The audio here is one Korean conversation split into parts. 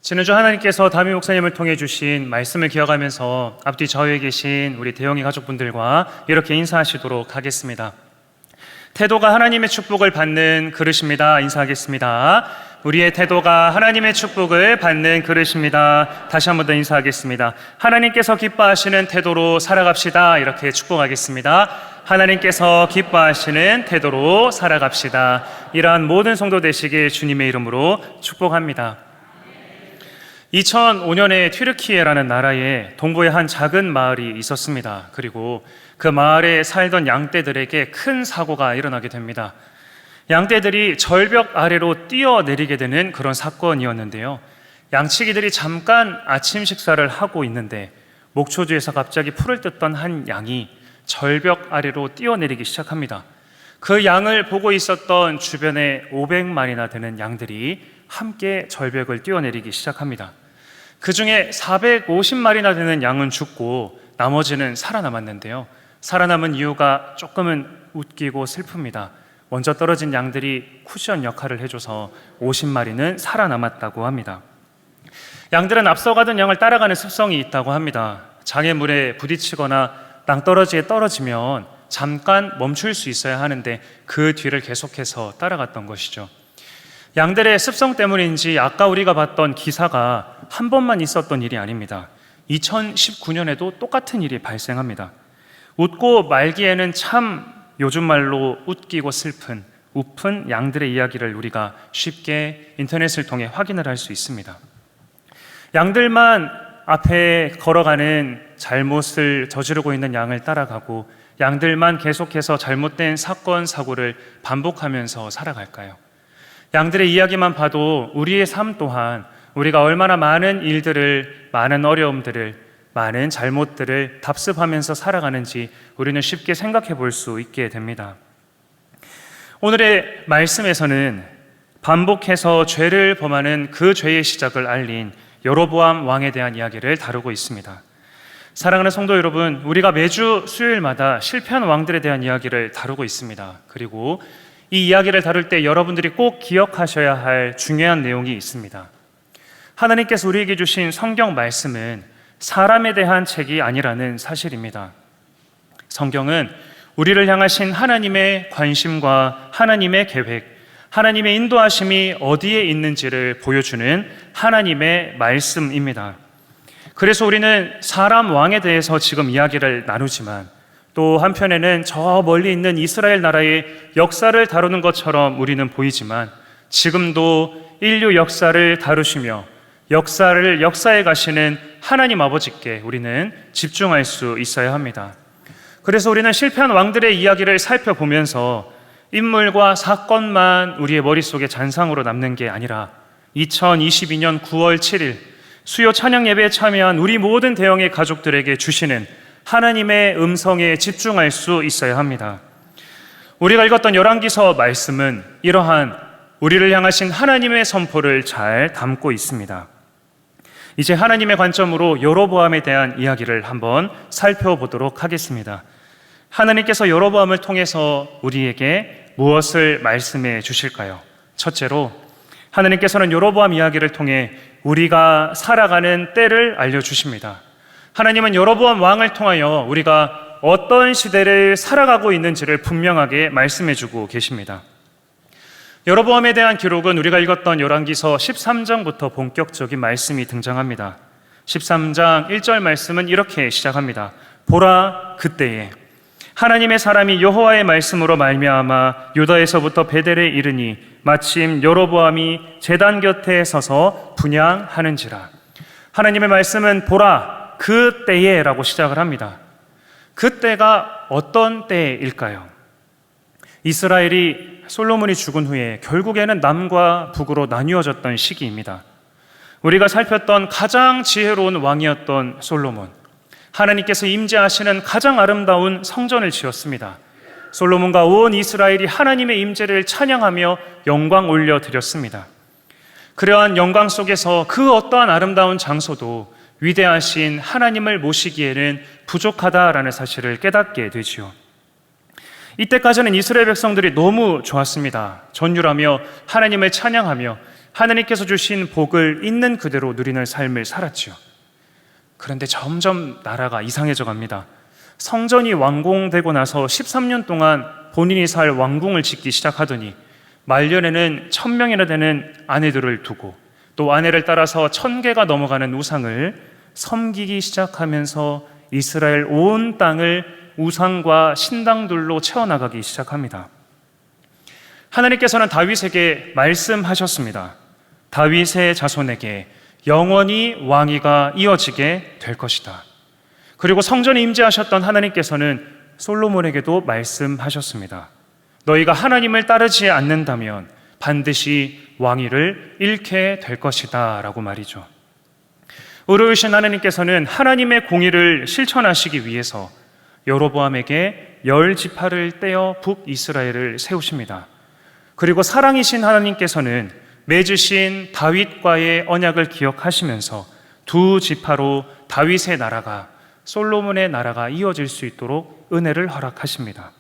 지난주 하나님께서 다미 목사님을 통해 주신 말씀을 기억하면서 앞뒤 좌우에 계신 우리 대영이 가족분들과 이렇게 인사하시도록 하겠습니다. 태도가 하나님의 축복을 받는 그릇입니다. 인사하겠습니다. 우리의 태도가 하나님의 축복을 받는 그릇입니다. 다시 한 번 더 인사하겠습니다. 하나님께서 기뻐하시는 태도로 살아갑시다. 이렇게 축복하겠습니다. 하나님께서 기뻐하시는 태도로 살아갑시다. 이러한 모든 성도 되시길 주님의 이름으로 축복합니다. 2005년에 튀르키예라는 나라에 동부에 한 작은 마을이 있었습니다. 그리고 그 마을에 살던 양떼들에게 큰 사고가 일어나게 됩니다. 양떼들이 절벽 아래로 뛰어내리게 되는 그런 사건이었는데요. 양치기들이 잠깐 아침 식사를 하고 있는데 목초지에서 갑자기 풀을 뜯던 한 양이 절벽 아래로 뛰어내리기 시작합니다. 그 양을 보고 있었던 주변에 500마리나 되는 양들이 함께 절벽을 뛰어내리기 시작합니다. 그 중에 450마리나 되는 양은 죽고 나머지는 살아남았는데요. 살아남은 이유가 조금은 웃기고 슬픕니다. 먼저 떨어진 양들이 쿠션 역할을 해줘서 50마리는 살아남았다고 합니다. 양들은 앞서가던 양을 따라가는 습성이 있다고 합니다. 장애물에 부딪히거나 낭떠러지에 떨어지면 잠깐 멈출 수 있어야 하는데 그 뒤를 계속해서 따라갔던 것이죠. 양들의 습성 때문인지 아까 우리가 봤던 기사가 한 번만 있었던 일이 아닙니다. 2019년에도 똑같은 일이 발생합니다. 웃고 말기에는 참 요즘 말로 웃기고 슬픈 우픈 양들의 이야기를 우리가 쉽게 인터넷을 통해 확인을 할 수 있습니다. 양들만 앞에 걸어가는 잘못을 저지르고 있는 양을 따라가고 양들만 계속해서 잘못된 사건, 사고를 반복하면서 살아갈까요? 양들의 이야기만 봐도 우리의 삶 또한 우리가 얼마나 많은 일들을, 많은 어려움들을, 많은 잘못들을 답습하면서 살아가는지 우리는 쉽게 생각해 볼 수 있게 됩니다. 오늘의 말씀에서는 반복해서 죄를 범하는 그 죄의 시작을 알린 여로보암 왕에 대한 이야기를 다루고 있습니다. 사랑하는 성도 여러분, 우리가 매주 수요일마다 실패한 왕들에 대한 이야기를 다루고 있습니다. 그리고 이 이야기를 다룰 때 여러분들이 꼭 기억하셔야 할 중요한 내용이 있습니다. 하나님께서 우리에게 주신 성경 말씀은 사람에 대한 책이 아니라는 사실입니다. 성경은 우리를 향하신 하나님의 관심과 하나님의 계획, 하나님의 인도하심이 어디에 있는지를 보여주는 하나님의 말씀입니다. 그래서 우리는 사람 왕에 대해서 지금 이야기를 나누지만 또 한편에는 저 멀리 있는 이스라엘 나라의 역사를 다루는 것처럼 우리는 보이지만 지금도 인류 역사를 다루시며 역사에 가시는 하나님 아버지께 우리는 집중할 수 있어야 합니다. 그래서 우리는 실패한 왕들의 이야기를 살펴보면서 인물과 사건만 우리의 머릿속에 잔상으로 남는 게 아니라 2022년 9월 7일 수요 찬양 예배에 참여한 우리 모든 대영의 가족들에게 주시는 하나님의 음성에 집중할 수 있어야 합니다. 우리가 읽었던 열왕기서 말씀은 이러한 우리를 향하신 하나님의 선포를 잘 담고 있습니다. 이제 하나님의 관점으로 여로보암에 대한 이야기를 한번 살펴보도록 하겠습니다. 하나님께서 여로보암을 통해서 우리에게 무엇을 말씀해 주실까요? 첫째로 하나님께서는 여로보암 이야기를 통해 우리가 살아가는 때를 알려주십니다. 하나님은 여로보암 왕을 통하여 우리가 어떤 시대를 살아가고 있는지를 분명하게 말씀해주고 계십니다. 여로보암에 대한 기록은 우리가 읽었던 열왕기서 13장부터 본격적인 말씀이 등장합니다. 13장 1절 말씀은 이렇게 시작합니다. 보라, 그때에 하나님의 사람이 여호와의 말씀으로 말미암아 유다에서부터 베델에 이르니 마침 여로보암이 제단 곁에 서서 분향하는지라. 하나님의 말씀은 보라, 그때에 라고 시작을 합니다. 그때가 어떤 때일까요? 이스라엘이 솔로몬이 죽은 후에 결국에는 남과 북으로 나뉘어졌던 시기입니다. 우리가 살폈던 가장 지혜로운 왕이었던 솔로몬, 하나님께서 임재하시는 가장 아름다운 성전을 지었습니다. 솔로몬과 온 이스라엘이 하나님의 임재를 찬양하며 영광 올려드렸습니다. 그러한 영광 속에서 그 어떠한 아름다운 장소도 위대하신 하나님을 모시기에는 부족하다라는 사실을 깨닫게 되지요. 이때까지는 이스라엘 백성들이 너무 좋았습니다. 전율하며 하나님을 찬양하며 하나님께서 주신 복을 있는 그대로 누리는 삶을 살았지요. 그런데 점점 나라가 이상해져 갑니다. 성전이 완공되고 나서 13년 동안 본인이 살 왕궁을 짓기 시작하더니 말년에는 1000명이나 되는 아내들을 두고 또 아내를 따라서 1000개가 넘어가는 우상을 섬기기 시작하면서 이스라엘 온 땅을 우상과 신당들로 채워나가기 시작합니다. 하나님께서는 다윗에게 말씀하셨습니다. 다윗의 자손에게 영원히 왕위가 이어지게 될 것이다. 그리고 성전에 임재하셨던 하나님께서는 솔로몬에게도 말씀하셨습니다. 너희가 하나님을 따르지 않는다면 반드시 왕위를 잃게 될 것이다 라고 말이죠. 의로우신 하나님께서는 하나님의 공의를 실천하시기 위해서 여로보암에게 10지파를 떼어 북이스라엘을 세우십니다. 그리고 사랑이신 하나님께서는 맺으신 다윗과의 언약을 기억하시면서 2지파로 다윗의 나라가 솔로몬의 나라가 이어질 수 있도록 은혜를 허락하십니다.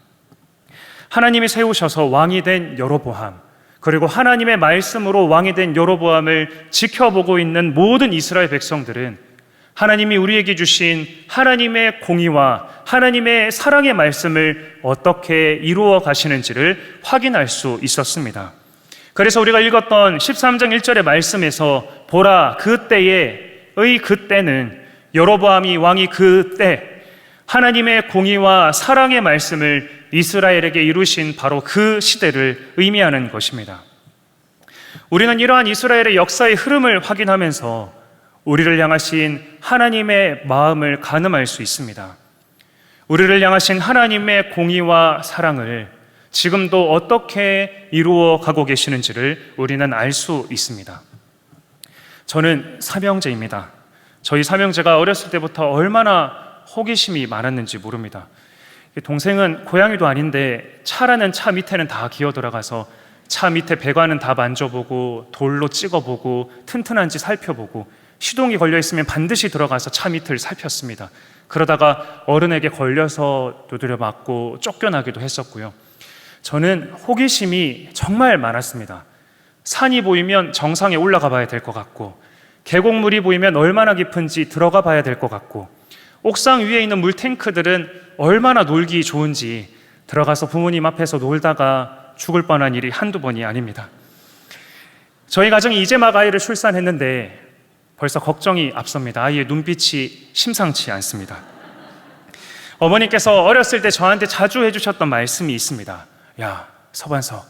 하나님이 세우셔서 왕이 된 여로보암, 그리고 하나님의 말씀으로 왕이 된 여로보암을 지켜보고 있는 모든 이스라엘 백성들은 하나님이 우리에게 주신 하나님의 공의와 하나님의 사랑의 말씀을 어떻게 이루어 가시는지를 확인할 수 있었습니다. 그래서 우리가 읽었던 13장 1절의 말씀에서 보라 그때는 여로보암이 왕이 그때 하나님의 공의와 사랑의 말씀을 이스라엘에게 이루신 바로 그 시대를 의미하는 것입니다. 우리는 이러한 이스라엘의 역사의 흐름을 확인하면서 우리를 향하신 하나님의 마음을 가늠할 수 있습니다. 우리를 향하신 하나님의 공의와 사랑을 지금도 어떻게 이루어 가고 계시는지를 우리는 알 수 있습니다. 저는 삼형제입니다. 저희 삼형제가 어렸을 때부터 얼마나 호기심이 많았는지 모릅니다. 동생은 고양이도 아닌데 차라는 차 밑에는 다 기어 들어가서 차 밑에 배관은 다 만져보고 돌로 찍어보고 튼튼한지 살펴보고 시동이 걸려있으면 반드시 들어가서 차 밑을 살폈습니다. 그러다가 어른에게 걸려서 두드려 맞고 쫓겨나기도 했었고요. 저는 호기심이 정말 많았습니다. 산이 보이면 정상에 올라가 봐야 될 것 같고 계곡물이 보이면 얼마나 깊은지 들어가 봐야 될 것 같고 옥상 위에 있는 물탱크들은 얼마나 놀기 좋은지 들어가서 부모님 앞에서 놀다가 죽을 뻔한 일이 한두 번이 아닙니다. 저희 가정이 이제 막 아이를 출산했는데 벌써 걱정이 앞섭니다. 아이의 눈빛이 심상치 않습니다. 어머니께서 어렸을 때 저한테 자주 해주셨던 말씀이 있습니다. 야, 서반석,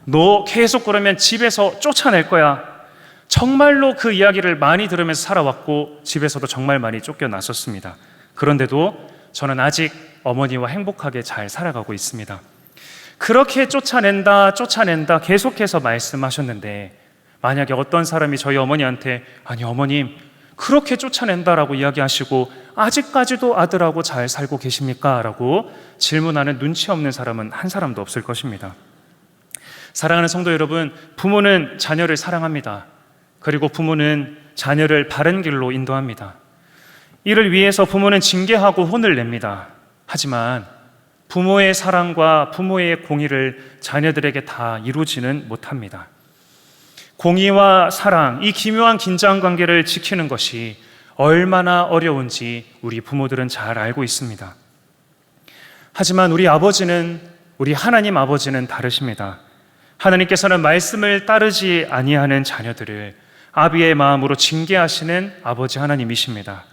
너 계속 그러면 집에서 쫓아낼 거야. 정말로 그 이야기를 많이 들으면서 살아왔고 집에서도 정말 많이 쫓겨났었습니다. 그런데도 저는 아직 어머니와 행복하게 잘 살아가고 있습니다. 그렇게 쫓아낸다 계속해서 말씀하셨는데 만약에 어떤 사람이 저희 어머니한테 아니 어머님 그렇게 쫓아낸다라고 이야기하시고 아직까지도 아들하고 잘 살고 계십니까? 라고 질문하는 눈치 없는 사람은 한 사람도 없을 것입니다. 사랑하는 성도 여러분, 부모는 자녀를 사랑합니다. 그리고 부모는 자녀를 바른 길로 인도합니다. 이를 위해서 부모는 징계하고 혼을 냅니다. 하지만 부모의 사랑과 부모의 공의를 자녀들에게 다 이루지는 못합니다. 공의와 사랑, 이 기묘한 긴장관계를 지키는 것이 얼마나 어려운지 우리 부모들은 잘 알고 있습니다. 하지만 우리 하나님 아버지는 다르십니다. 하나님께서는 말씀을 따르지 아니하는 자녀들을 아비의 마음으로 징계하시는 아버지 하나님이십니다.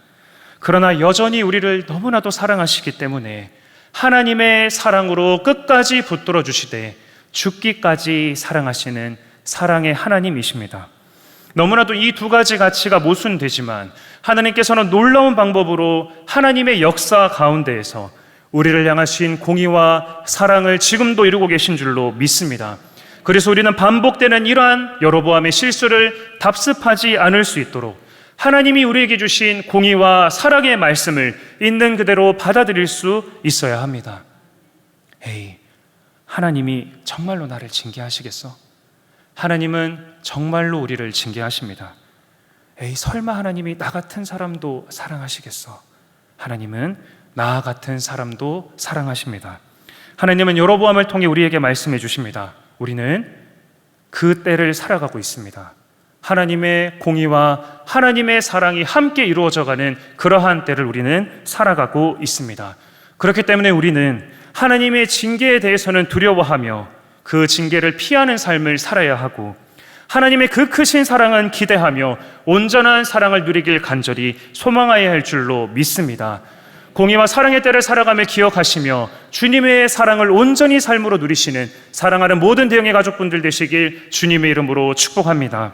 그러나 여전히 우리를 너무나도 사랑하시기 때문에 하나님의 사랑으로 끝까지 붙들어 주시되 죽기까지 사랑하시는 사랑의 하나님이십니다. 너무나도 이 두 가지 가치가 모순되지만 하나님께서는 놀라운 방법으로 하나님의 역사 가운데에서 우리를 향하신 공의와 사랑을 지금도 이루고 계신 줄로 믿습니다. 그래서 우리는 반복되는 이러한 여로보암의 실수를 답습하지 않을 수 있도록 하나님이 우리에게 주신 공의와 사랑의 말씀을 있는 그대로 받아들일 수 있어야 합니다. 에이, 하나님이 정말로 나를 징계하시겠어? 하나님은 정말로 우리를 징계하십니다. 에이, 설마 하나님이 나 같은 사람도 사랑하시겠어? 하나님은 나 같은 사람도 사랑하십니다. 하나님은 여로보암을 통해 우리에게 말씀해 주십니다. 우리는 그 때를 살아가고 있습니다. 하나님의 공의와 하나님의 사랑이 함께 이루어져가는 그러한 때를 우리는 살아가고 있습니다. 그렇기 때문에 우리는 하나님의 징계에 대해서는 두려워하며 그 징계를 피하는 삶을 살아야 하고, 하나님의 그 크신 사랑은 기대하며 온전한 사랑을 누리길 간절히 소망하여야 할 줄로 믿습니다. 공의와 사랑의 때를 살아가며 기억하시며 주님의 사랑을 온전히 삶으로 누리시는 사랑하는 모든 대형의 가족분들 되시길 주님의 이름으로 축복합니다.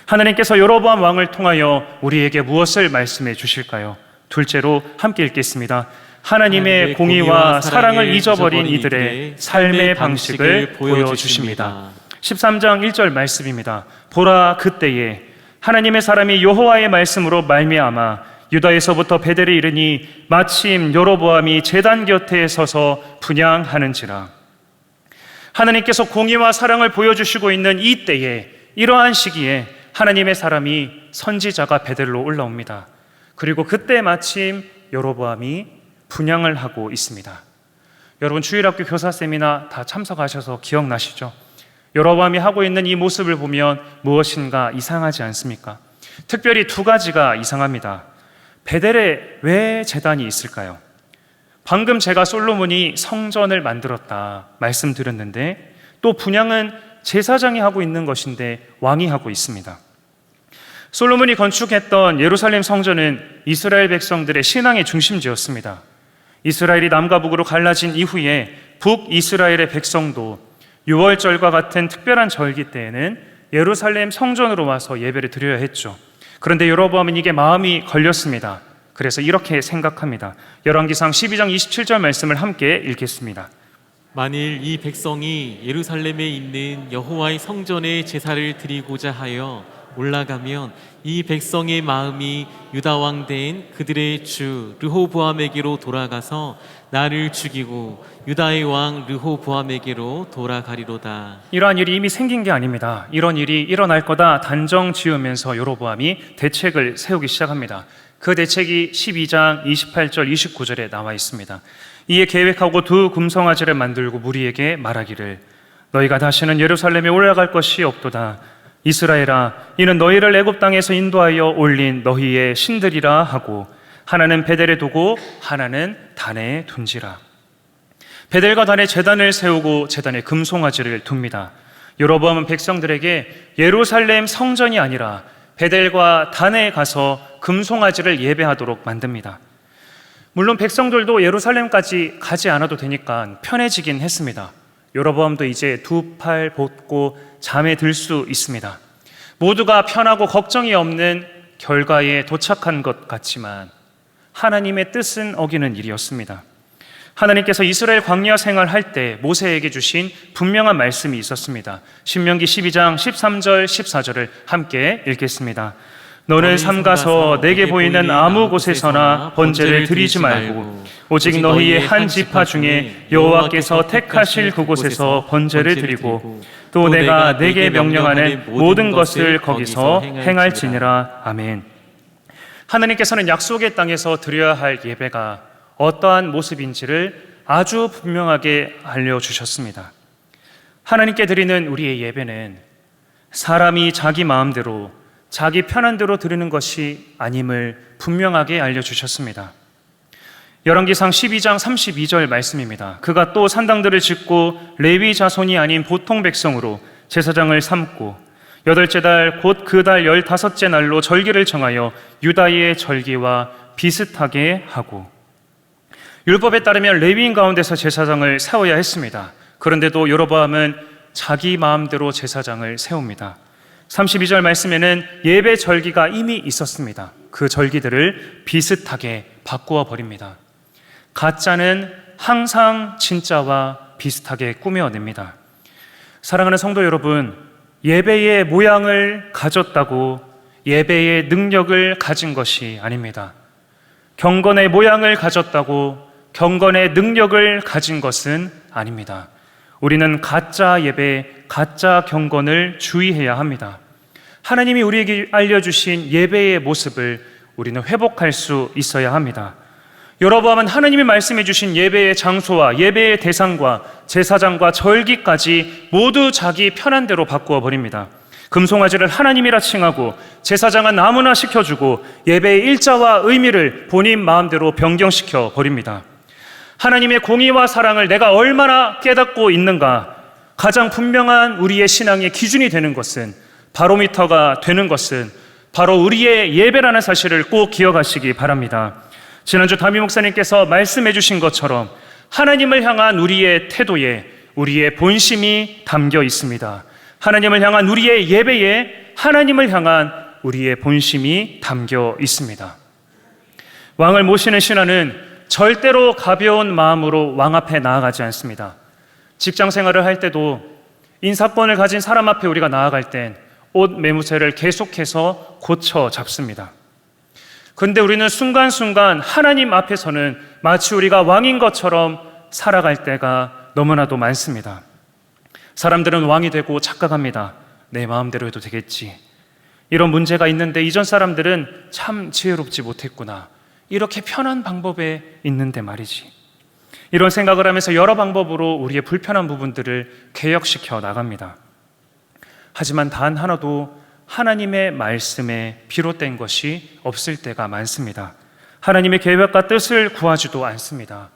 하나님께서 여로보암 왕을 통하여 우리에게 무엇을 말씀해 주실까요? 둘째로 함께 읽겠습니다. 하나님의 공의와 사랑을 잊어버린 이들의 삶의 방식을 보여주십니다. 13장 1절 말씀입니다. 보라, 그때에 하나님의 사람이 여호와의 말씀으로 말미암아 유다에서부터 베델에 이르니 마침 여로보암이 제단 곁에 서서 분향하는지라. 하나님께서 공의와 사랑을 보여주시고 있는 이 때에, 이러한 시기에 하나님의 사람이 선지자가 베델로 올라옵니다. 그리고 그때 마침 여로보암이 분향을 하고 있습니다. 여러분, 주일학교 교사 세미나 다 참석하셔서 기억나시죠? 여로보암이 하고 있는 이 모습을 보면 무엇인가 이상하지 않습니까? 특별히 두 가지가 이상합니다. 베델에 왜 제단이 있을까요? 방금 제가 솔로몬이 성전을 만들었다 말씀드렸는데, 또 분향은 제사장이 하고 있는 것인데 왕이 하고 있습니다. 솔로몬이 건축했던 예루살렘 성전은 이스라엘 백성들의 신앙의 중심지였습니다. 이스라엘이 남과 북으로 갈라진 이후에 북이스라엘의 백성도 유월절과 같은 특별한 절기 때에는 예루살렘 성전으로 와서 예배를 드려야 했죠. 그런데 여로보암은 이게 마음이 걸렸습니다. 그래서 이렇게 생각합니다. 열왕기상 12장 27절 말씀을 함께 읽겠습니다. 만일 이 백성이 예루살렘에 있는 여호와의 성전에 제사를 드리고자 하여 올라가면 이 백성의 마음이 유다 왕 된 그들의 주 르호보암에게로 돌아가서 나를 죽이고 유다의 왕 르호보암에게로 돌아가리로다. 이러한 일이 이미 생긴 게 아닙니다. 이런 일이 일어날 거다 단정 지으면서 여로보암이 대책을 세우기 시작합니다. 그 대책이 12장 28절 29절에 나와 있습니다. 이에 계획하고 두 금송아지를 만들고 무리에게 말하기를, 너희가 다시는 예루살렘에 올라갈 것이 없도다. 이스라엘아, 이는 너희를 애굽 땅에서 인도하여 올린 너희의 신들이라 하고, 하나는 베델에 두고 하나는 단에 둔지라. 베델과 단에 제단을 세우고 제단에 금송아지를 둡니다. 여로보암은 백성들에게 예루살렘 성전이 아니라 베델과 단에 가서 금송아지를 예배하도록 만듭니다. 물론 백성들도 예루살렘까지 가지 않아도 되니까 편해지긴 했습니다. 여로보암도 이제 두 팔 벗고 잠에 들 수 있습니다. 모두가 편하고 걱정이 없는 결과에 도착한 것 같지만 하나님의 뜻은 어기는 일이었습니다. 하나님께서 이스라엘 광야 생활할 때 모세에게 주신 분명한 말씀이 있었습니다. 신명기 12장 13절 14절을 함께 읽겠습니다. 너는 삼가서 내게 보이는 아무 곳에서나 번제를 드리지 말고 오직 너희의 한 지파 중에 여호와께서 택하실 그곳에서 번제를 드리고 또 내가 내게 명령하는 모든 것을 거기서 행할지니라. 아멘. 하나님께서는 약속의 땅에서 드려야 할 예배가 어떠한 모습인지를 아주 분명하게 알려주셨습니다. 하나님께 드리는 우리의 예배는 사람이 자기 마음대로 자기 편한 대로 드리는 것이 아님을 분명하게 알려주셨습니다. 열왕기상 12장 32절 말씀입니다. 그가 또 산당들을 짓고 레위 자손이 아닌 보통 백성으로 제사장을 삼고 8째 달 곧 그 달 15째 날로 절기를 정하여 유다의 절기와 비슷하게 하고, 율법에 따르면 레위인 가운데서 제사장을 세워야 했습니다. 그런데도 여로보암은 자기 마음대로 제사장을 세웁니다. 32절 말씀에는 예배 절기가 이미 있었습니다. 그 절기들을 비슷하게 바꾸어 버립니다. 가짜는 항상 진짜와 비슷하게 꾸며냅니다. 사랑하는 성도 여러분, 예배의 모양을 가졌다고 예배의 능력을 가진 것이 아닙니다. 경건의 모양을 가졌다고 경건의 능력을 가진 것은 아닙니다. 우리는 가짜 예배, 가짜 경건을 주의해야 합니다. 하나님이 우리에게 알려주신 예배의 모습을 우리는 회복할 수 있어야 합니다. 여로보암은 하나님이 말씀해 주신 예배의 장소와 예배의 대상과 제사장과 절기까지 모두 자기 편한 대로 바꾸어 버립니다. 금송아지를 하나님이라 칭하고 제사장은 아무나 시켜주고 예배의 일자와 의미를 본인 마음대로 변경시켜 버립니다. 하나님의 공의와 사랑을 내가 얼마나 깨닫고 있는가, 가장 분명한 우리의 신앙의 기준이 되는 것은, 바로미터가 되는 것은 바로 우리의 예배라는 사실을 꼭 기억하시기 바랍니다. 지난주 담임 목사님께서 말씀해 주신 것처럼 하나님을 향한 우리의 태도에 우리의 본심이 담겨 있습니다. 하나님을 향한 우리의 예배에 하나님을 향한 우리의 본심이 담겨 있습니다. 왕을 모시는 신하는 절대로 가벼운 마음으로 왕 앞에 나아가지 않습니다. 직장 생활을 할 때도 인사권을 가진 사람 앞에 우리가 나아갈 땐 옷 매무새를 계속해서 고쳐 잡습니다. 그런데 우리는 순간순간 하나님 앞에서는 마치 우리가 왕인 것처럼 살아갈 때가 너무나도 많습니다. 사람들은 왕이 되고 착각합니다. 내 마음대로 해도 되겠지. 이런 문제가 있는데 이전 사람들은 참 지혜롭지 못했구나. 이렇게 편한 방법에 있는데 말이지. 이런 생각을 하면서 여러 방법으로 우리의 불편한 부분들을 개혁시켜 나갑니다. 하지만 단 하나도 하나님의 말씀에 비롯된 것이 없을 때가 많습니다. 하나님의 계획과 뜻을 구하지도 않습니다.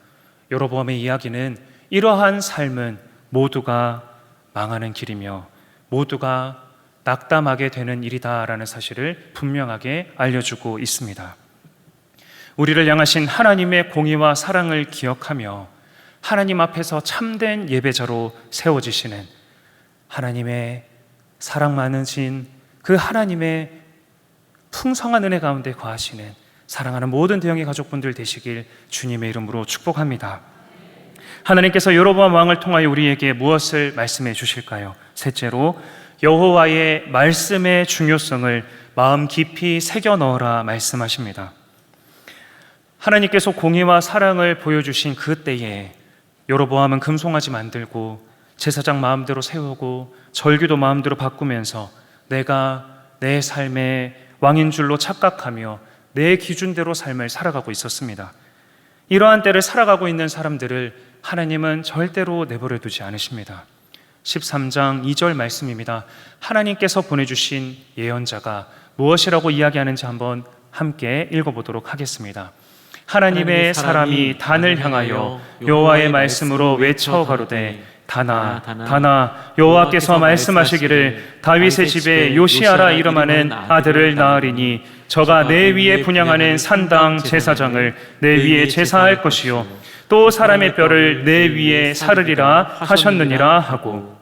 여로보암의 이야기는 이러한 삶은 모두가 망하는 길이며 모두가 낙담하게 되는 일이다라는 사실을 분명하게 알려주고 있습니다. 우리를 향하신 하나님의 공의와 사랑을 기억하며 하나님 앞에서 참된 예배자로 세워지시는 하나님의 사랑 많으신 그 하나님의 풍성한 은혜 가운데 거하시는 사랑하는 모든 대형의 가족분들 되시길 주님의 이름으로 축복합니다. 하나님께서 여로보암 왕을 통하여 우리에게 무엇을 말씀해 주실까요? 셋째로 여호와의 말씀의 중요성을 마음 깊이 새겨 넣어라 말씀하십니다. 하나님께서 공의와 사랑을 보여주신 그 때에 여로보암은 금송아지 만들고 제사장 마음대로 세우고 절기도 마음대로 바꾸면서 내가 내 삶의 왕인 줄로 착각하며 내 기준대로 삶을 살아가고 있었습니다. 이러한 때를 살아가고 있는 사람들을 하나님은 절대로 내버려 두지 않으십니다. 13장 2절 말씀입니다. 하나님께서 보내주신 예언자가 무엇이라고 이야기하는지 한번 함께 읽어보도록 하겠습니다. 하나님의 사람이 단을 향하여 여호와의 말씀으로 외쳐 가로되 다나 다나 여호와께서 말씀하시기를 다윗의 집에 요시아라 이름하는 아들을 낳으리니 저가 내 위에 분향하는 산당 제사장을 내 위에 제사할 것이요 또 사람의 뼈를 내 위에 사르리라 하셨느니라 하고,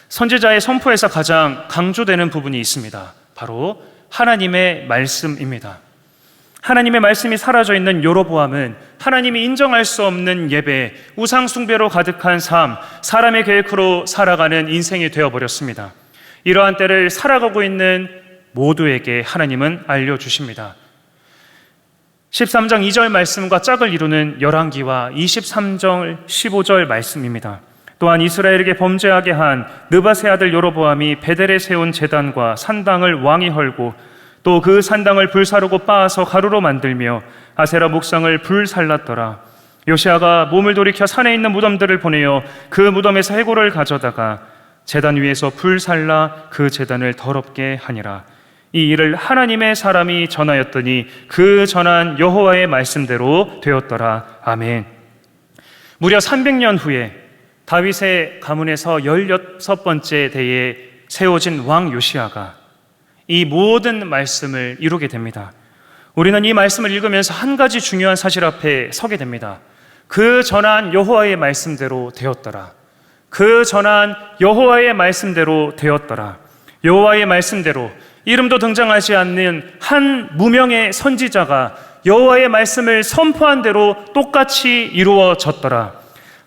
선지자의 선포에서 가장 강조되는 부분이 있습니다. 바로 하나님의 말씀입니다. 하나님의 말씀이 사라져 있는 여로보암은 하나님이 인정할 수 없는 예배, 우상 숭배로 가득한 삶, 사람의 계획으로 살아가는 인생이 되어버렸습니다. 이러한 때를 살아가고 있는 모두에게 하나님은 알려주십니다. 13장 2절 말씀과 짝을 이루는 열왕기와 23절 15절 말씀입니다. 또한 이스라엘에게 범죄하게 한 느밧의 아들 여로보암이 베델에 세운 제단과 산당을 왕이 헐고 또 그 산당을 불사르고 빻아서 가루로 만들며 아세라 목상을 불살랐더라. 요시아가 몸을 돌이켜 산에 있는 무덤들을 보내어 그 무덤에서 해골을 가져다가 제단 위에서 불살라 그 제단을 더럽게 하니라. 이 일을 하나님의 사람이 전하였더니 그 전한 여호와의 말씀대로 되었더라. 아멘. 무려 300년 후에 다윗의 가문에서 16번째 대에 세워진 왕 요시아가 이 모든 말씀을 이루게 됩니다. 우리는 이 말씀을 읽으면서 한 가지 중요한 사실 앞에 서게 됩니다. 그 전한 여호와의 말씀대로 되었더라. 그 전한 여호와의 말씀대로 되었더라. 여호와의 말씀대로 이름도 등장하지 않는 한 무명의 선지자가 여호와의 말씀을 선포한 대로 똑같이 이루어졌더라.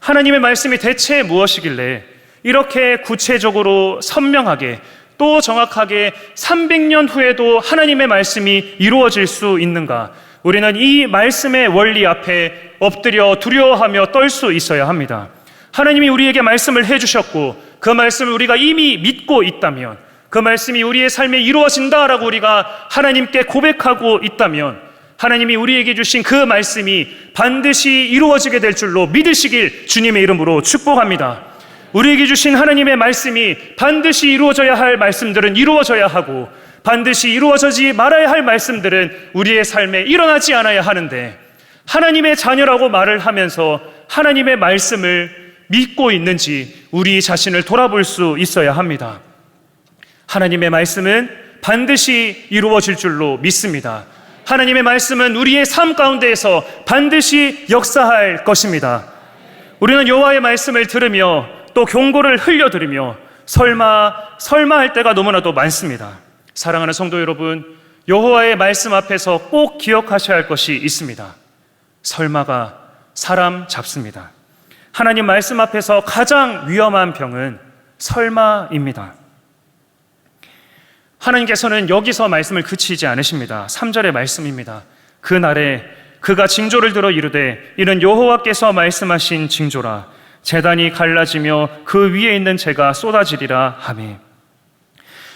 하나님의 말씀이 대체 무엇이길래 이렇게 구체적으로 선명하게 또 정확하게 300년 후에도 하나님의 말씀이 이루어질 수 있는가? 우리는 이 말씀의 원리 앞에 엎드려 두려워하며 떨 수 있어야 합니다. 하나님이 우리에게 말씀을 해주셨고 그 말씀을 우리가 이미 믿고 있다면, 그 말씀이 우리의 삶에 이루어진다라고 우리가 하나님께 고백하고 있다면, 하나님이 우리에게 주신 그 말씀이 반드시 이루어지게 될 줄로 믿으시길 주님의 이름으로 축복합니다. 우리에게 주신 하나님의 말씀이 반드시 이루어져야 할 말씀들은 이루어져야 하고, 반드시 이루어지지 말아야 할 말씀들은 우리의 삶에 일어나지 않아야 하는데, 하나님의 자녀라고 말을 하면서 하나님의 말씀을 믿고 있는지 우리 자신을 돌아볼 수 있어야 합니다. 하나님의 말씀은 반드시 이루어질 줄로 믿습니다. 하나님의 말씀은 우리의 삶 가운데에서 반드시 역사할 것입니다. 우리는 여호와의 말씀을 들으며 또 경고를 흘려드리며 설마 할 때가 너무나도 많습니다. 사랑하는 성도 여러분, 여호와의 말씀 앞에서 꼭 기억하셔야 할 것이 있습니다. 설마가 사람 잡습니다. 하나님 말씀 앞에서 가장 위험한 병은 설마입니다. 하나님께서는 여기서 말씀을 그치지 않으십니다. 3절의 말씀입니다. 그날에 그가 징조를 들어 이르되 이는 여호와께서 말씀하신 징조라. 제단이 갈라지며 그 위에 있는 재가 쏟아지리라 하매.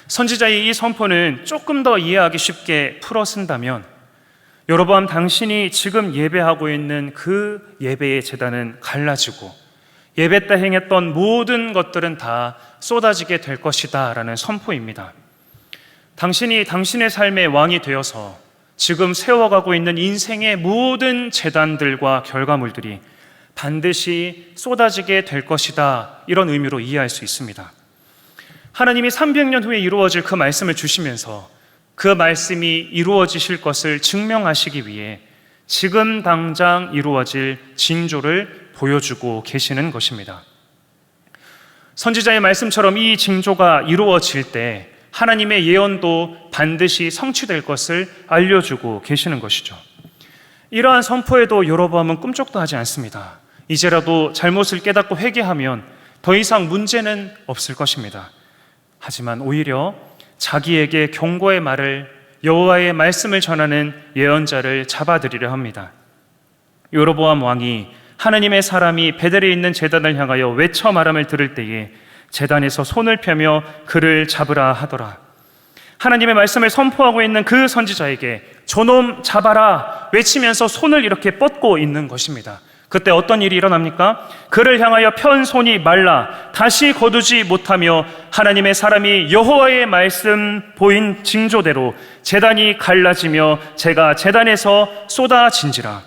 선지자의 이 선포는 조금 더 이해하기 쉽게 풀어 쓴다면, 여로보암 당신이 지금 예배하고 있는 그 예배의 제단은 갈라지고 예배 때 행했던 모든 것들은 다 쏟아지게 될 것이다 라는 선포입니다. 당신이 당신의 삶의 왕이 되어서 지금 세워가고 있는 인생의 모든 제단들과 결과물들이 반드시 쏟아지게 될 것이다, 이런 의미로 이해할 수 있습니다. 하나님이 300년 후에 이루어질 그 말씀을 주시면서 그 말씀이 이루어지실 것을 증명하시기 위해 지금 당장 이루어질 징조를 보여주고 계시는 것입니다. 선지자의 말씀처럼 이 징조가 이루어질 때 하나님의 예언도 반드시 성취될 것을 알려주고 계시는 것이죠. 이러한 선포에도 여로보암은 꿈쩍도 하지 않습니다. 이제라도 잘못을 깨닫고 회개하면 더 이상 문제는 없을 것입니다. 하지만 오히려 자기에게 경고의 말을, 여호와의 말씀을 전하는 예언자를 잡아들이려 합니다. 여로보암 왕이 하나님의 사람이 베델에 있는 제단을 향하여 외쳐 말함을 들을 때에 제단에서 손을 펴며 그를 잡으라 하더라. 하나님의 말씀을 선포하고 있는 그 선지자에게 저놈 잡아라 외치면서 손을 이렇게 뻗고 있는 것입니다. 그때 어떤 일이 일어납니까? 그를 향하여 편 손이 말라 다시 거두지 못하며 하나님의 사람이 여호와의 말씀 보인 징조대로 제단이 갈라지며 재가 제단에서 쏟아진지라.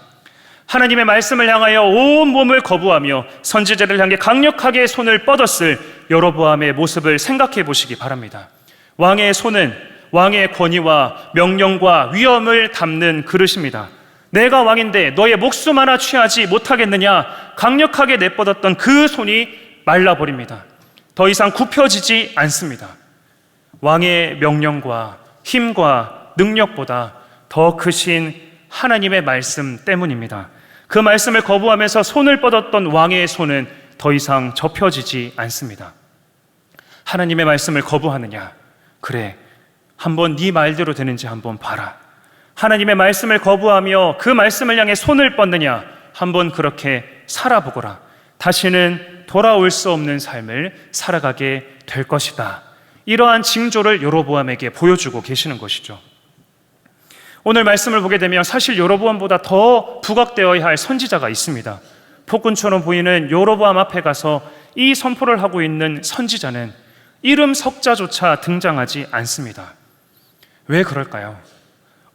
하나님의 말씀을 향하여 온 몸을 거부하며 선지자를 향해 강력하게 손을 뻗었을 여로보암의 모습을 생각해 보시기 바랍니다. 왕의 손은 왕의 권위와 명령과 위엄을 담는 그릇입니다. 내가 왕인데 너의 목숨 하나 취하지 못하겠느냐, 강력하게 내뻗었던 그 손이 말라버립니다. 더 이상 굽혀지지 않습니다. 왕의 명령과 힘과 능력보다 더 크신 하나님의 말씀 때문입니다. 그 말씀을 거부하면서 손을 뻗었던 왕의 손은 더 이상 접혀지지 않습니다. 하나님의 말씀을 거부하느냐? 그래, 한번 네 말대로 되는지 한번 봐라. 하나님의 말씀을 거부하며 그 말씀을 향해 손을 뻗느냐? 한번 그렇게 살아보거라. 다시는 돌아올 수 없는 삶을 살아가게 될 것이다. 이러한 징조를 여로보암에게 보여주고 계시는 것이죠. 오늘 말씀을 보게 되면 사실 여로보암보다 더 부각되어야 할 선지자가 있습니다. 폭군처럼 보이는 여로보암 앞에 가서 이 선포를 하고 있는 선지자는 이름 석자조차 등장하지 않습니다. 왜 그럴까요?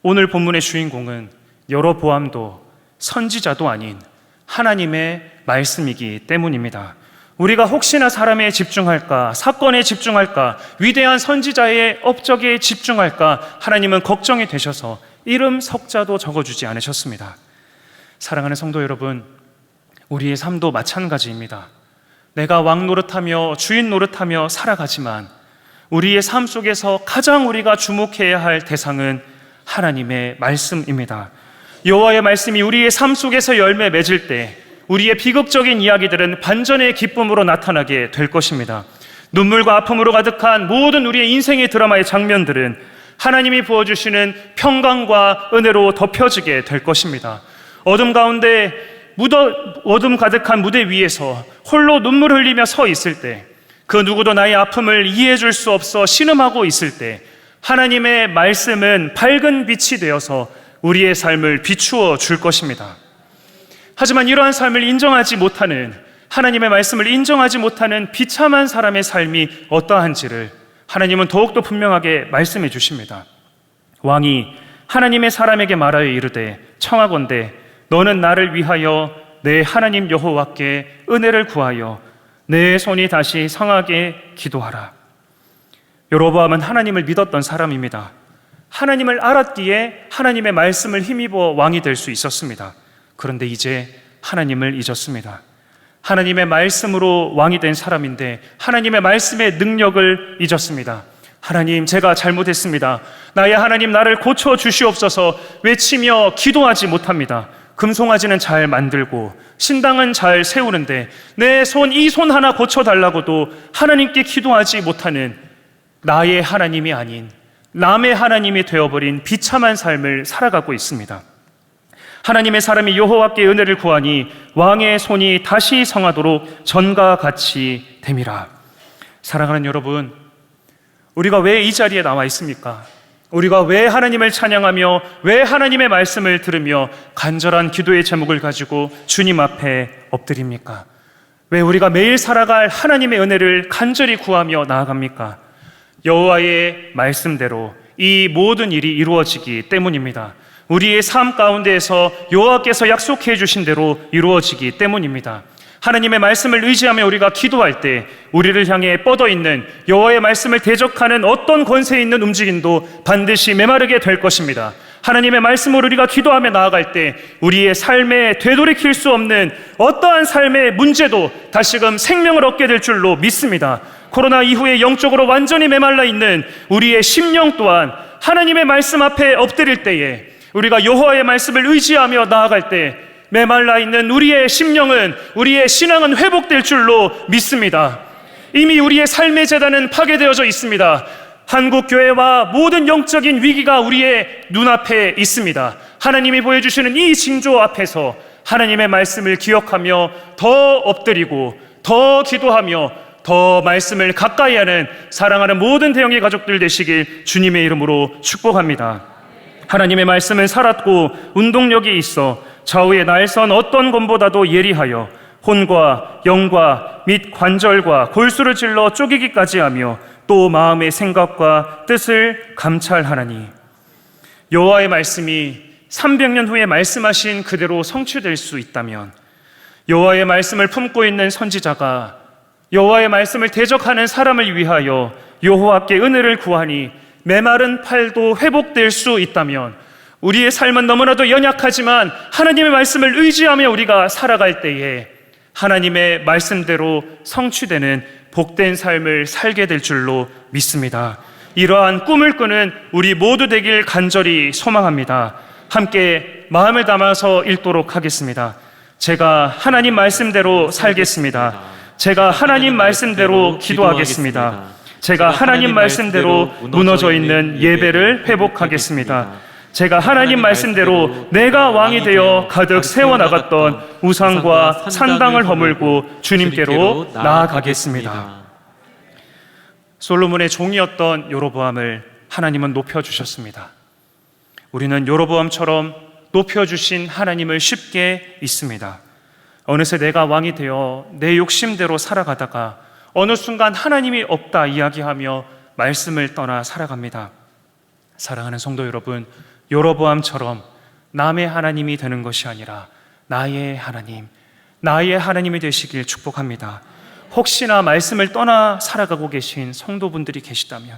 오늘 본문의 주인공은 여로보암도 선지자도 아닌 하나님의 말씀이기 때문입니다. 우리가 혹시나 사람에 집중할까, 사건에 집중할까, 위대한 선지자의 업적에 집중할까, 하나님은 걱정이 되셔서 이름 석자도 적어주지 않으셨습니다. 사랑하는 성도 여러분, 우리의 삶도 마찬가지입니다. 내가 왕 노릇하며 주인 노릇하며 살아가지만 우리의 삶 속에서 가장 우리가 주목해야 할 대상은 하나님의 말씀입니다. 여호와의 말씀이 우리의 삶 속에서 열매 맺을 때 우리의 비극적인 이야기들은 반전의 기쁨으로 나타나게 될 것입니다. 눈물과 아픔으로 가득한 모든 우리의 인생의 드라마의 장면들은 하나님이 부어주시는 평강과 은혜로 덮여지게 될 것입니다. 어둠 가운데 어둠 가득한 무대 위에서 홀로 눈물 흘리며 서 있을 때, 그 누구도 나의 아픔을 이해해 줄 수 없어 신음하고 있을 때 하나님의 말씀은 밝은 빛이 되어서 우리의 삶을 비추어 줄 것입니다. 하지만 이러한 삶을 인정하지 못하는, 하나님의 말씀을 인정하지 못하는 비참한 사람의 삶이 어떠한지를 하나님은 더욱더 분명하게 말씀해 주십니다. 왕이 하나님의 사람에게 말하여 이르되 청하건대 너는 나를 위하여 내 하나님 여호와께 은혜를 구하여 내 손이 다시 성하게 기도하라. 여로보암은 하나님을 믿었던 사람입니다. 하나님을 알았기에 하나님의 말씀을 힘입어 왕이 될 수 있었습니다. 그런데 이제 하나님을 잊었습니다. 하나님의 말씀으로 왕이 된 사람인데 하나님의 말씀의 능력을 잊었습니다. 하나님, 제가 잘못했습니다. 나의 하나님, 나를 고쳐 주시옵소서 외치며 기도하지 못합니다. 금송아지는 잘 만들고 신당은 잘 세우는데 내 손, 이 손 하나 고쳐달라고도 하나님께 기도하지 못하는 나의 하나님이 아닌 남의 하나님이 되어버린 비참한 삶을 살아가고 있습니다. 하나님의 사람이 여호와께 은혜를 구하니 왕의 손이 다시 성하도록 전과 같이 됨이라. 사랑하는 여러분, 우리가 왜 이 자리에 나와 있습니까? 우리가 왜 하나님을 찬양하며 왜 하나님의 말씀을 들으며 간절한 기도의 제목을 가지고 주님 앞에 엎드립니까? 왜 우리가 매일 살아갈 하나님의 은혜를 간절히 구하며 나아갑니까? 여호와의 말씀대로 이 모든 일이 이루어지기 때문입니다. 우리의 삶 가운데에서 여호와께서 약속해 주신 대로 이루어지기 때문입니다. 하나님의 말씀을 의지하며 우리가 기도할 때 우리를 향해 뻗어있는 여호와의 말씀을 대적하는 어떤 권세 있는 움직임도 반드시 메마르게 될 것입니다. 하나님의 말씀으로 우리가 기도하며 나아갈 때 우리의 삶에 되돌이킬 수 없는 어떠한 삶의 문제도 다시금 생명을 얻게 될 줄로 믿습니다. 코로나 이후에 영적으로 완전히 메말라 있는 우리의 심령 또한 하나님의 말씀 앞에 엎드릴 때에 우리가 여호와의 말씀을 의지하며 나아갈 때 메말라 있는 우리의 심령은, 우리의 신앙은 회복될 줄로 믿습니다. 이미 우리의 삶의 재단은 파괴되어져 있습니다. 한국교회와 모든 영적인 위기가 우리의 눈앞에 있습니다. 하나님이 보여주시는 이 징조 앞에서 하나님의 말씀을 기억하며 더 엎드리고 더 기도하며 더 말씀을 가까이 하는 사랑하는 모든 대형의 가족들 되시길 주님의 이름으로 축복합니다. 하나님의 말씀은 살았고 운동력이 있어 좌우의 날선 어떤 검보다도 예리하여 혼과 영과 및 관절과 골수를 찔러 쪼개기까지 하며 또 마음의 생각과 뜻을 감찰하나니. 여호와의 말씀이 300년 후에 말씀하신 그대로 성취될 수 있다면 여호와의 말씀을 품고 있는 선지자가 여호와의 말씀을 대적하는 사람을 위하여 여호와께 은혜를 구하니 메마른 팔도 회복될 수 있다면 우리의 삶은 너무나도 연약하지만 하나님의 말씀을 의지하며 우리가 살아갈 때에 하나님의 말씀대로 성취되는 복된 삶을 살게 될 줄로 믿습니다. 이러한 꿈을 꾸는 우리 모두 되길 간절히 소망합니다. 함께 마음을 담아서 읽도록 하겠습니다. 제가 하나님 말씀대로 살겠습니다. 제가 하나님 말씀대로 기도하겠습니다. 제가 하나님 말씀대로 무너져 있는 예배를 회복하겠습니다. 제가 하나님 말씀대로 내가 왕이 되어 가득 세워나갔던 우상과 산당을 허물고 주님께로 나아가겠습니다. 솔로몬의 종이었던 여로보암을 하나님은 높여주셨습니다. 우리는 여로보암처럼 높여주신 하나님을 쉽게 잊습니다. 어느새 내가 왕이 되어 내 욕심대로 살아가다가 어느 순간 하나님이 없다 이야기하며 말씀을 떠나 살아갑니다. 사랑하는 성도 여러분, 여로보암처럼 남의 하나님이 되는 것이 아니라 나의 하나님, 나의 하나님이 되시길 축복합니다. 혹시나 말씀을 떠나 살아가고 계신 성도분들이 계시다면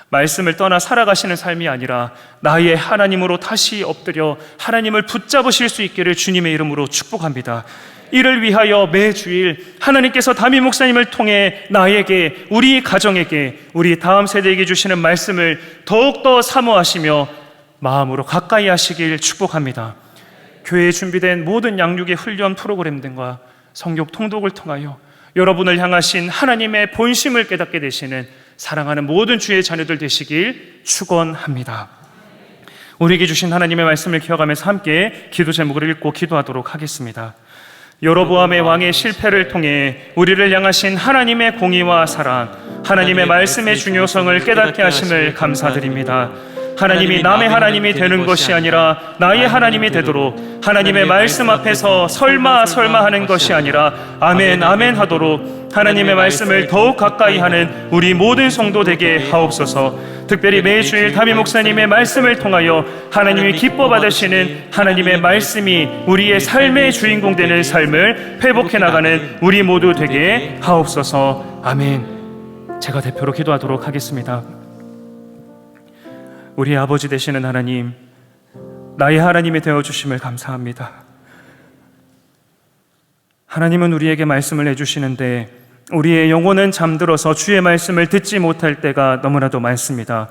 말씀을 떠나 살아가시는 삶이 아니라 나의 하나님으로 다시 엎드려 하나님을 붙잡으실 수 있기를 주님의 이름으로 축복합니다. 이를 위하여 매주일 하나님께서 담임 목사님을 통해 나에게, 우리 가정에게, 우리 다음 세대에게 주시는 말씀을 더욱더 사모하시며 마음으로 가까이 하시길 축복합니다. 교회에 준비된 모든 양육의 훈련 프로그램 등과 성경 통독을 통하여 여러분을 향하신 하나님의 본심을 깨닫게 되시는 사랑하는 모든 주의 자녀들 되시길 축원합니다. 우리에게 주신 하나님의 말씀을 기억하면서 함께 기도 제목을 읽고 기도하도록 하겠습니다. 여로보암의 왕의 실패를 통해 우리를 향하신 하나님의 공의와 사랑, 하나님의 말씀의 중요성을 깨닫게 하심을 감사드립니다. 하나님이 남의 하나님이 되는 것이 아니라 나의 하나님이 되도록 하나님의 말씀 앞에서 설마 하는 것이 아니라 아멘 하도록 하나님의 말씀을 더욱 가까이 하는 우리 모든 성도 되게 하옵소서. 특별히 매주일 담임 목사님의 말씀을 통하여 하나님이 기뻐 받으시는 하나님의 말씀이 우리의 삶의 주인공 되는 삶을 회복해 나가는 우리 모두 되게 하옵소서. 아멘. 제가 대표로 기도하도록 하겠습니다. 우리 아버지 되시는 하나님, 나의 하나님이 되어주심을 감사합니다. 하나님은 우리에게 말씀을 해주시는데 우리의 영혼은 잠들어서 주의 말씀을 듣지 못할 때가 너무나도 많습니다.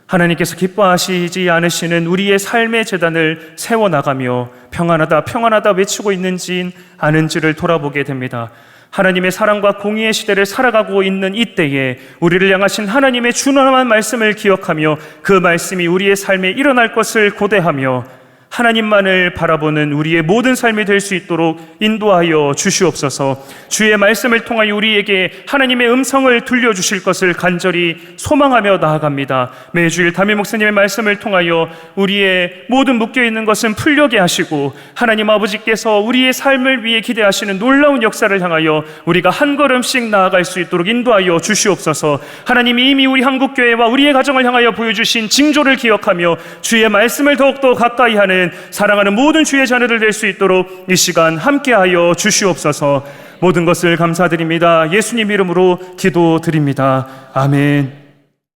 하나님께서 기뻐하시지 않으시는 우리의 삶의 제단을 세워나가며 평안하다 외치고 있는지 아는지를 돌아보게 됩니다. 하나님의 사랑과 공의의 시대를 살아가고 있는 이때에 우리를 향하신 하나님의 준엄한 말씀을 기억하며 그 말씀이 우리의 삶에 일어날 것을 고대하며 하나님만을 바라보는 우리의 모든 삶이 될 수 있도록 인도하여 주시옵소서. 주의 말씀을 통하여 우리에게 하나님의 음성을 들려주실 것을 간절히 소망하며 나아갑니다. 매주일 담임 목사님의 말씀을 통하여 우리의 모든 묶여있는 것은 풀려게 하시고 하나님 아버지께서 우리의 삶을 위해 기대하시는 놀라운 역사를 향하여 우리가 한 걸음씩 나아갈 수 있도록 인도하여 주시옵소서. 하나님이 이미 우리 한국교회와 우리의 가정을 향하여 보여주신 징조를 기억하며 주의 말씀을 더욱더 가까이 하는 사랑하는 모든 주의 자녀들 될 수 있도록 이 시간 함께하여 주시옵소서. 모든 것을 감사드립니다. 예수님 이름으로 기도드립니다. 아멘.